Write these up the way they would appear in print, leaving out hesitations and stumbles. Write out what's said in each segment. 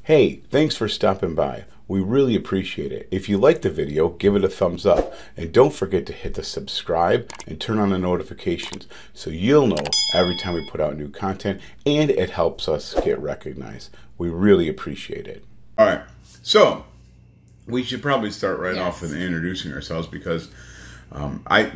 Hey, thanks for stopping by. We really appreciate it. If you liked the video, give it a thumbs up. And don't forget to hit the subscribe and turn on the notifications so you'll know every time we put out new content, and it helps us get recognized. We really appreciate it. All right, so we should probably start right off with introducing ourselves because I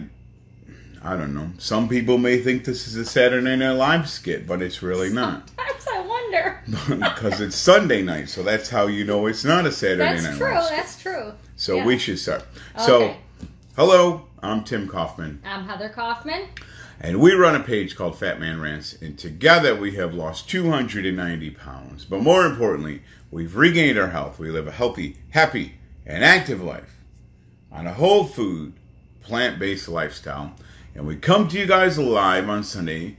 don't know. Some people may think this is a Saturday Night Live skit, but it's really not. Sometimes I wonder. Because it's Sunday night, so that's how you know it's not a Saturday Night Live skit. That's true. So we should start. Okay. So, hello, I'm Tim Kaufman. I'm Heather Kaufman. And we run a page called Fat Man Rants, and together we have lost 290 pounds. But more importantly, we've regained our health. We live a healthy, happy, and active life on a whole food, plant-based lifestyle. And we come to you guys live on Sunday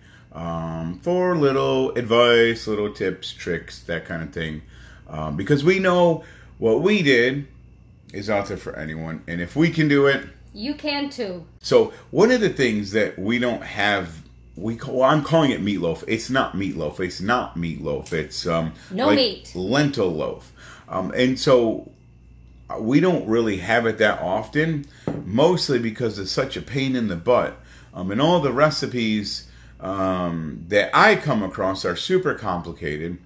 for little advice, little tips, tricks, that kind of thing. Because we know what we did is out there for anyone. And if we can do it, you can too. So one of the things that we don't have, I'm calling it meatloaf. It's not meatloaf. It's not meatloaf. It's no like meat. Lentil loaf. And so we don't really have it that often, mostly because it's such a pain in the butt. And all the recipes that I come across are super complicated.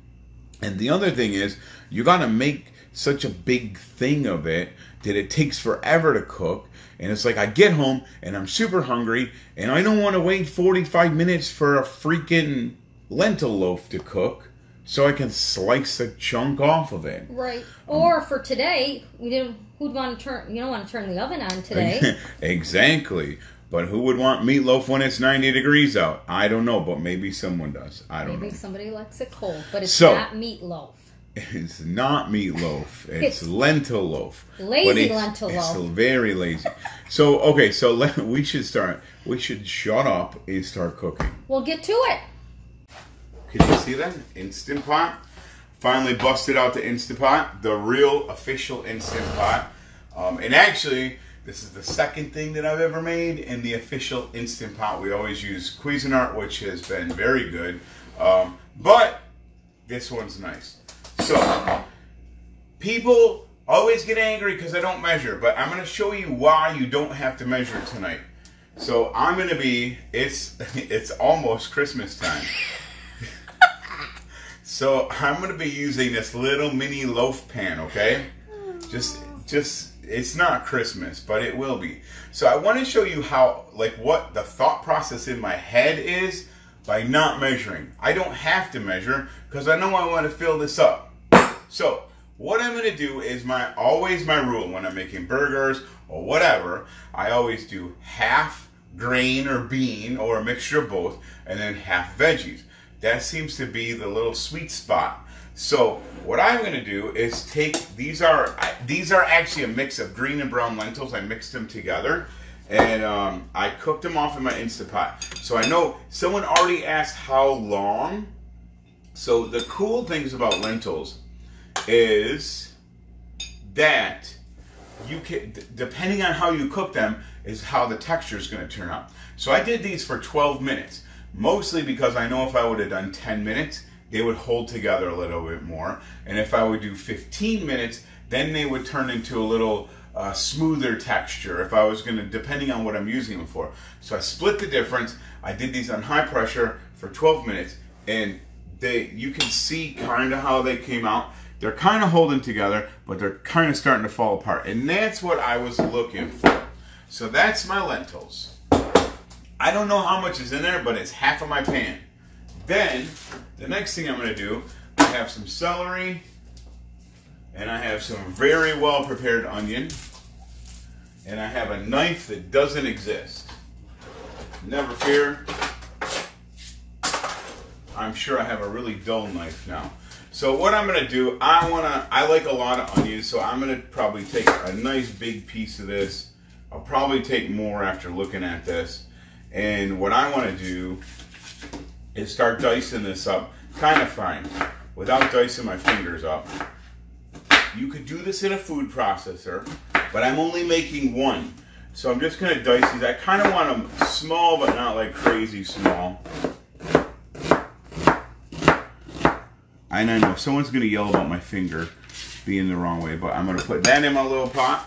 And the other thing is, you got to make such a big thing of it that it takes forever to cook. And it's like I get home and I'm super hungry and I don't want to wait 45 minutes for a freaking lentil loaf to cook so I can slice a chunk off of it. Right. Or for today, you don't want to turn the oven on today. Exactly. But who would want meatloaf when it's 90 degrees out? I don't know, but maybe someone does. I don't know. Maybe somebody likes it cold, but it's not meatloaf. It's not meatloaf. It's lentil loaf. Lazy lentil loaf. It's very lazy. So, okay, so we should start. We should shut up and start cooking. We'll get to it. Can you see that? Instant Pot. Finally busted out the Instant Pot, the real official Instant Pot. And actually, this is the second thing that I've ever made in the official Instant Pot. We always use Cuisinart, which has been very good. But this one's nice. So, people always get angry because I don't measure, but I'm going to show you why you don't have to measure tonight. So, I'm going to be, it's almost Christmas time. So, I'm going to be using this little mini loaf pan, okay? It's not Christmas, but it will be. So I want to show you how, what the thought process in my head is by not measuring. I don't have to measure because I know I want to fill this up. So what I'm going to do is always my rule when I'm making burgers or whatever. I always do half grain or bean or a mixture of both, and then half veggies. That seems to be the little sweet spot. So what I'm going to do is take, these are actually a mix of green and brown lentils. I mixed them together and I cooked them off in my Instant Pot. So I know someone already asked how long. So the cool things about lentils is that you can, depending on how you cook them, is how the texture is going to turn out. So I did these for 12 minutes, mostly because I know if I would have done 10 minutes, they would hold together a little bit more. And if I would do 15 minutes, then they would turn into a little smoother texture if I was going to, depending on what I'm using them for. So I split the difference. I did these on high pressure for 12 minutes. And you can see kind of how they came out. They're kind of holding together, but they're kind of starting to fall apart. And that's what I was looking for. So that's my lentils. I don't know how much is in there, but it's half of my pan. Then, the next thing I'm going to do, I have some celery, and I have some very well prepared onion, and I have a knife that doesn't exist. Never fear. I'm sure I have a really dull knife now. So what I'm going to do, I like a lot of onions, so I'm going to probably take a nice big piece of this. I'll probably take more after looking at this. And what I want to do is start dicing this up kind of fine without dicing my fingers up. You could do this in a food processor, but I'm only making one. So I'm just going to dice these. I kind of want them small, but not like crazy small. I and I know someone's going to yell about my finger being the wrong way, but I'm going to put that in my little pot.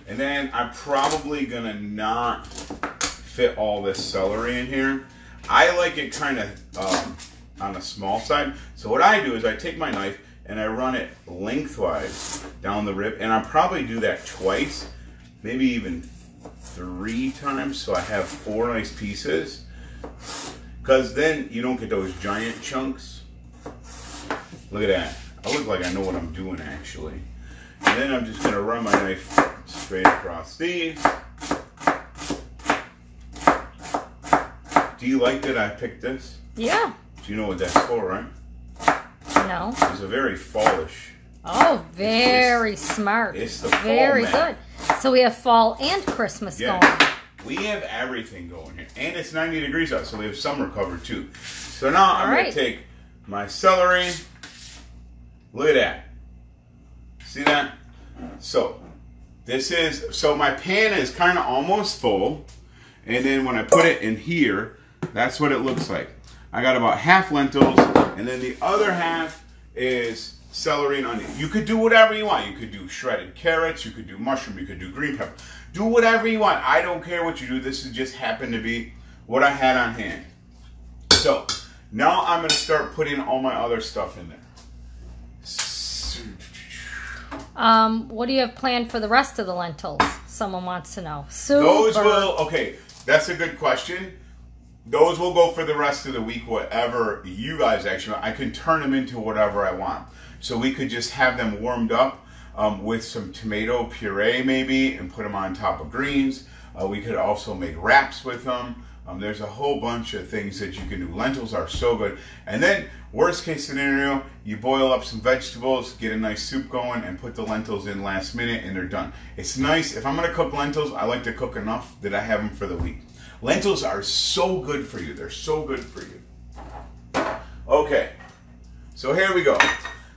And then I'm probably going to not fit all this celery in here. I like it kind of on the small side. So what I do is I take my knife and I run it lengthwise down the rib, and I'll probably do that twice, maybe even 3 times, so I have 4 nice pieces. Because then you don't get those giant chunks. Look at that. I look like I know what I'm doing, actually. And then I'm just going to run my knife straight across these. Do you like that I picked this? Yeah. Do you know what that's for, right? No. It's a very fallish. Oh, very smart. It's the fall very mat. good. So we have fall and Christmas going. We have everything going here. And it's 90 degrees out, so we have summer covered too. So now I'm going to take my celery. Look at that. See that? So so my pan is kind of almost full. And then when I put it in here, that's what it looks like. I got about half lentils, and then the other half is celery and onion. You could do whatever you want. You could do shredded carrots, you could do mushroom, you could do green pepper. Do whatever you want. I don't care what you do. This is just happened to be what I had on hand. So now I'm going to start putting all my other stuff in there. What do you have planned for the rest of the lentils? Someone wants to know. Soup? Those will, okay, that's a good question. Those will go for the rest of the week, whatever you guys actually want. I can turn them into whatever I want. So we could just have them warmed up with some tomato puree maybe and put them on top of greens. We could also make wraps with them. There's a whole bunch of things that you can do. Lentils are so good. And then, worst case scenario, you boil up some vegetables, get a nice soup going, and put the lentils in last minute, and they're done. It's nice. If I'm going to cook lentils, I like to cook enough that I have them for the week. Lentils are so good for you. They're so good for you. Okay, so here we go.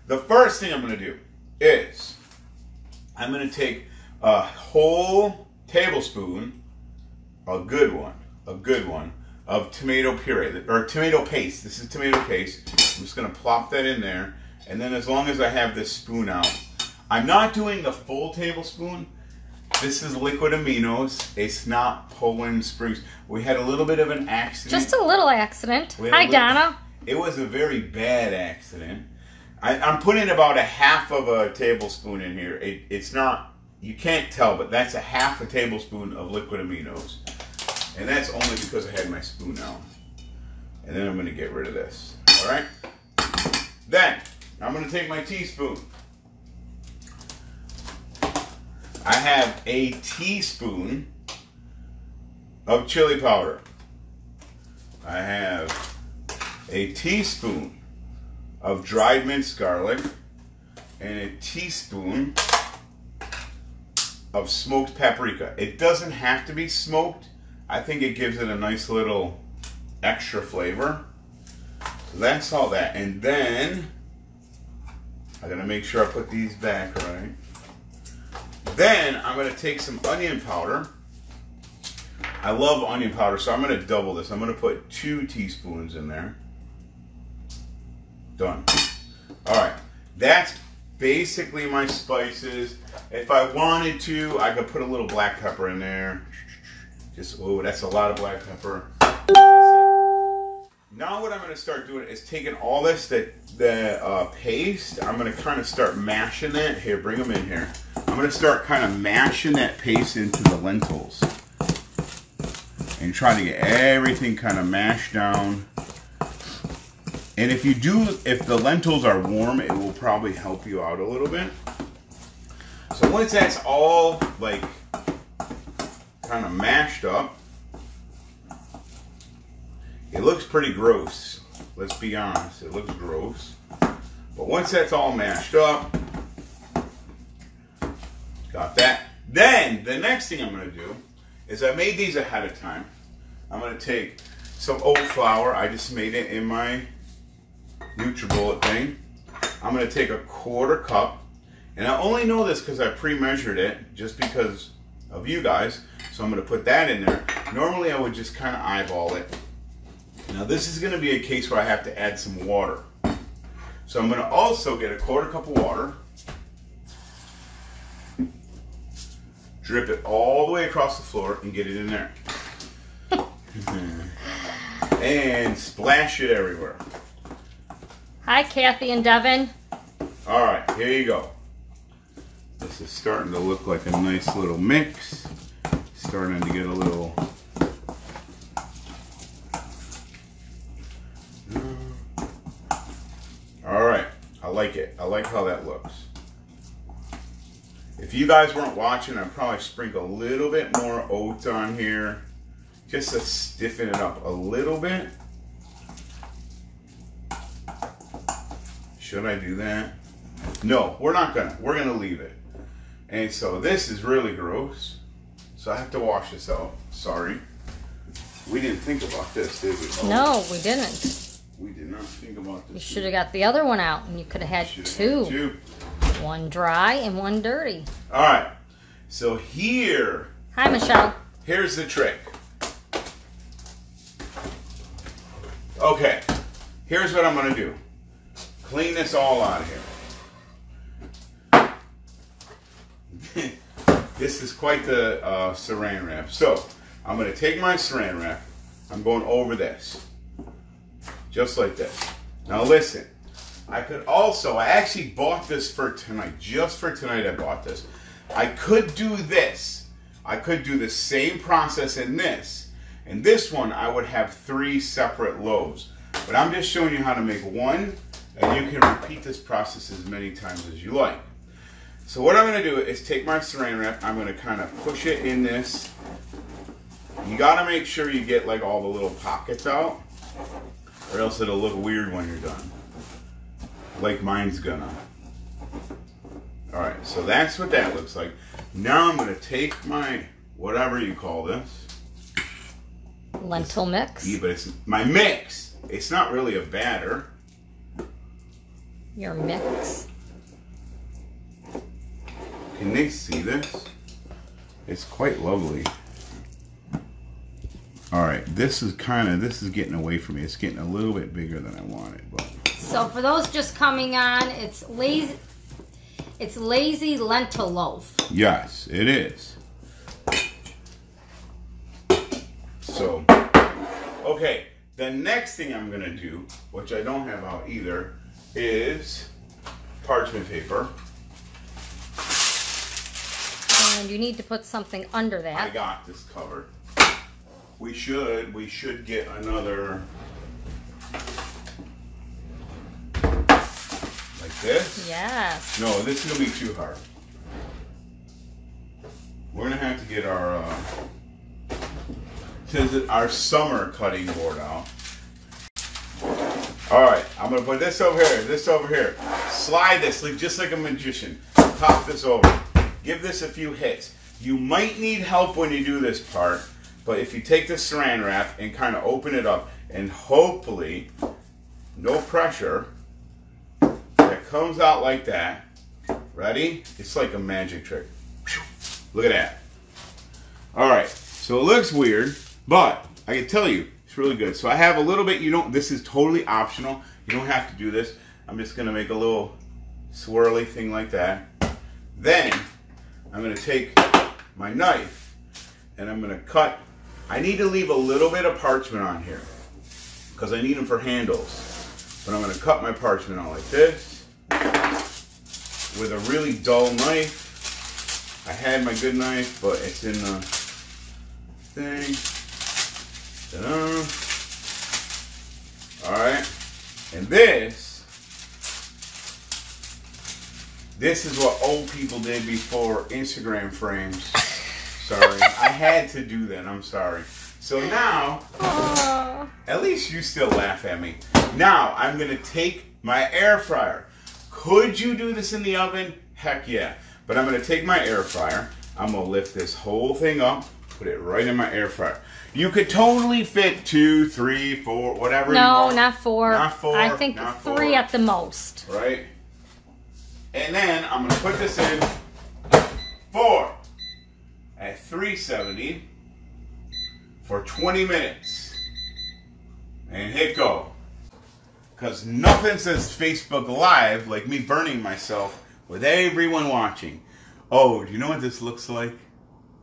The first thing I'm going to do is I'm going to take a whole tablespoon, a good one, of tomato puree, or tomato paste. This is tomato paste. I'm just going to plop that in there, and then as long as I have this spoon out, I'm not doing the full tablespoon. This is liquid aminos. It's not Poland Springs. We had a little bit of an accident. Just a little accident. Hi, Donna. It was a very bad accident. I'm putting about a half of a tablespoon in here. It's not, you can't tell, but that's a half a tablespoon of liquid aminos. And that's only because I had my spoon out. And then I'm going to get rid of this. All right? Then, I'm going to take my teaspoon. I have a teaspoon of chili powder. I have a teaspoon of dried minced garlic and a teaspoon of smoked paprika. It doesn't have to be smoked. I think it gives it a nice little extra flavor. So that's all that. And then I gotta make sure I put these back right. Then I'm going to take some onion powder. I love onion powder, so I'm going to double this. I'm going to put 2 teaspoons in there. Done. All right. That's basically my spices. If I wanted to, I could put a little black pepper in there. Just, oh, that's a lot of black pepper. That's it. Now what I'm going to start doing is taking all this, the paste, I'm going to kind of start mashing that. Here, bring them in here. I'm going to start kind of mashing that paste into the lentils and try to get everything kind of mashed down. And if the lentils are warm, it will probably help you out a little bit. So once that's all like kind of mashed up, it looks pretty gross. Let's be honest, it looks gross. But once that's all mashed up, got that. Then, the next thing I'm going to do is I made these ahead of time. I'm going to take some oat flour. I just made it in my NutriBullet thing. I'm going to take a 1/4 cup. And I only know this because I pre-measured it just because of you guys. So I'm going to put that in there. Normally I would just kind of eyeball it. Now this is going to be a case where I have to add some water. So I'm going to also get a 1/4 cup of water, drip it all the way across the floor and get it in there. And splash it everywhere. Hi, Kathy and Devin. All right, here you go. This is starting to look like a nice little mix. Starting to get a little... All right, I like it. I like how that looks. If you guys weren't watching, I'd probably sprinkle a little bit more oats on here, just to stiffen it up a little bit. Should I do that? No, we're not gonna. We're gonna leave it. And so this is really gross. So I have to wash this out. Sorry. We didn't think about this, did we? Oh, no, we didn't. We did not think about this. You should have got the other one out, and you could have had two. One dry and one dirty. All right. So here. Hi, Michelle. Here's the trick. Okay. Here's what I'm going to do. Clean this all out of here. This is quite the saran wrap. So I'm going to take my saran wrap. I'm going over this. Just like this. Now listen. I could also, I actually bought this for tonight. Just for tonight I bought this. I could do this. I could do the same process in this. In this one I would have 3 separate loaves. But I'm just showing you how to make one. And you can repeat this process as many times as you like. So what I'm going to do is take my saran wrap. I'm going to kind of push it in this. You got to make sure you get like all the little pockets out. Or else it'll look weird when you're done. Like mine's gonna. Alright, so that's what that looks like. Now I'm gonna take my, whatever you call this. Lentil mix. Yeah, but it's my mix. It's not really a batter. Your mix. Can they see this? It's quite lovely. Alright, this is getting away from me. It's getting a little bit bigger than I wanted, but. So for those just coming on, it's lazy lentil loaf. Yes, it is. So, okay, the next thing I'm gonna do, which I don't have out either, is parchment paper. And you need to put something under that. I got this covered. We should get another like this. Yes. No, this is gonna be too hard. We're gonna have to get our summer cutting board out. All right, I'm gonna put this over here. This over here. Slide this just like a magician. Pop this over. Give this a few hits. You might need help when you do this part. But if you take the saran wrap and kind of open it up and hopefully, no pressure, it comes out like that. Ready? It's like a magic trick. Look at that. All right, so it looks weird, but I can tell you, it's really good. So I have a little bit, this is totally optional. You don't have to do this. I'm just gonna make a little swirly thing like that. Then, I'm gonna take my knife and I'm gonna cut. I need to leave a little bit of parchment on here because I need them for handles. But I'm going to cut my parchment out like this with a really dull knife. I had my good knife, but it's in the thing. Ta-da. All right, and this is what old people did before Instagram frames. Sorry, I had to do that. I'm sorry. So now, at least you still laugh at me. Now, I'm going to take my air fryer. Could you do this in the oven? Heck yeah. But I'm going to take my air fryer. I'm going to lift this whole thing up, put it right in my air fryer. You could totally fit 2, 3, 4, whatever you want. No, not 4. Not 4. I think 3 at the most. Right? And then I'm going to put this in 4. At 370 for 20 minutes. and hit go. Because nothing says Facebook Live like me burning myself with everyone watching. Oh, do you know what this looks like?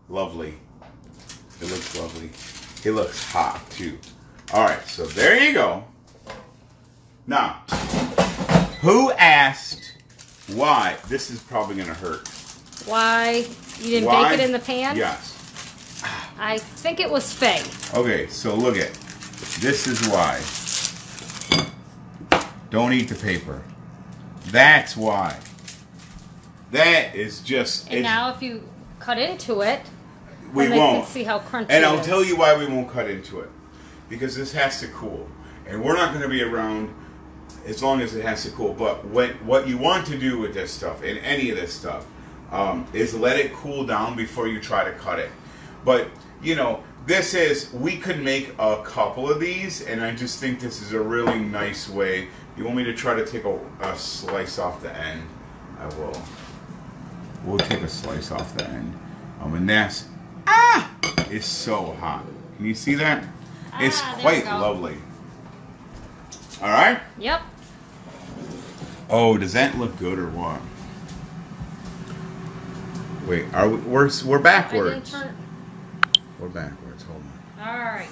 Lovely. It looks lovely. It looks hot too. Alright, so there you go. Now, who asked why? This is probably going to hurt. Why? You didn't bake it in the pan? Yes. I think it was Faye. Okay, so look at. This is why. Don't eat the paper. That's why. That is just... And now if you cut into it, we then won't. they can see how crunchy And it I'll is. tell you why we won't cut into it. Because this has to cool. And we're not going to be around as long as it has to cool. But what you want to do with this stuff, and any of this stuff, is let it cool down before you try to cut it. But, you know, this is, we could make a couple of these, and I just think this is a really nice way. You want me to try to take a slice off the end? I will. We'll take a slice off the end. And that's, it's so hot. Can you see that? It's quite lovely. All right? Yep. Oh, does that look good or what? Wait, are we? We're backwards. We're backwards. Hold on. All right.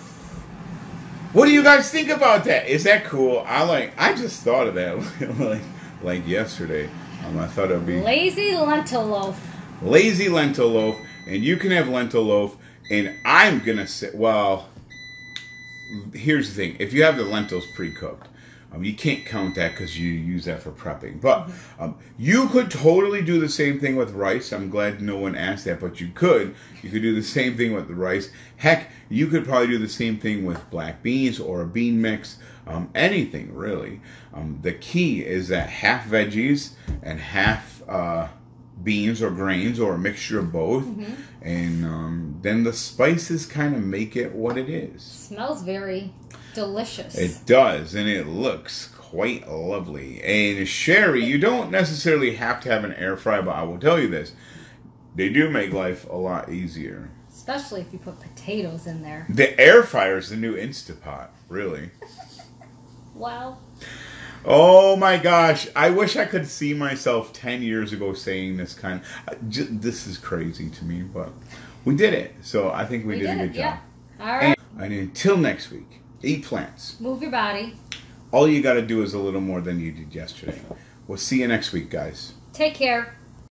What do you guys think about that? Is that cool? I just thought of that like yesterday. I thought it would be Lazy lentil loaf. Lazy lentil loaf, and you can have lentil loaf. And I'm gonna say, well, here's the thing: if you have the lentils pre-cooked, you can't count that because you use that for prepping. But you could totally do the same thing with rice. I'm glad no one asked that, but you could. You could do the same thing with the rice. Heck, you could probably do the same thing with black beans or a bean mix. Anything, really. The key is that half veggies and half beans or grains or a mixture of both. And then the spices kind of make it what it is. Smells very delicious. It does, and it looks quite lovely. And Sherry, you don't necessarily have to have an air fryer, but I will tell you this. They do make life a lot easier. Especially if you put potatoes in there. The air fryer is the new Instapot, really. Wow. Oh my gosh. I wish I could see myself 10 years ago saying this kind of... This is crazy to me, but we did it. So I think we did a good job. Yeah. All right. And until next week, eat plants. Move your body. All you got to do is a little more than you did yesterday. We'll see you next week, guys. Take care.